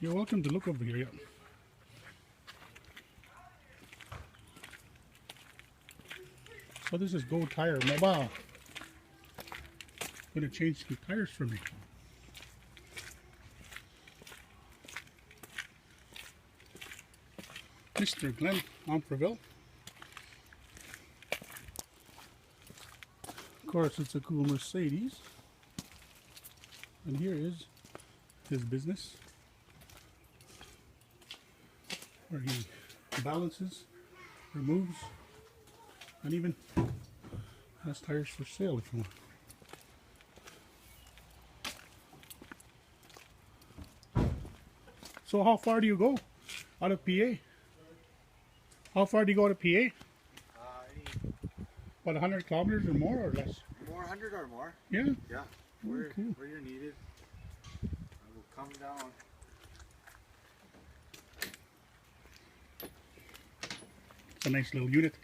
You're welcome to look over here. Yeah. So this is Go Tire Mobile. Gonna change some tires for me. Mr. Glen, Umpherville. Of course, it's a cool Mercedes. And here is his business, where he balances, removes, and even has tires for sale if you want. So how far do you go out of PA? How far do you go to PA? About 100 kilometers or more or less? More 100 or more. Yeah? Yeah. Where you're needed. I will come down. It's a nice little unit.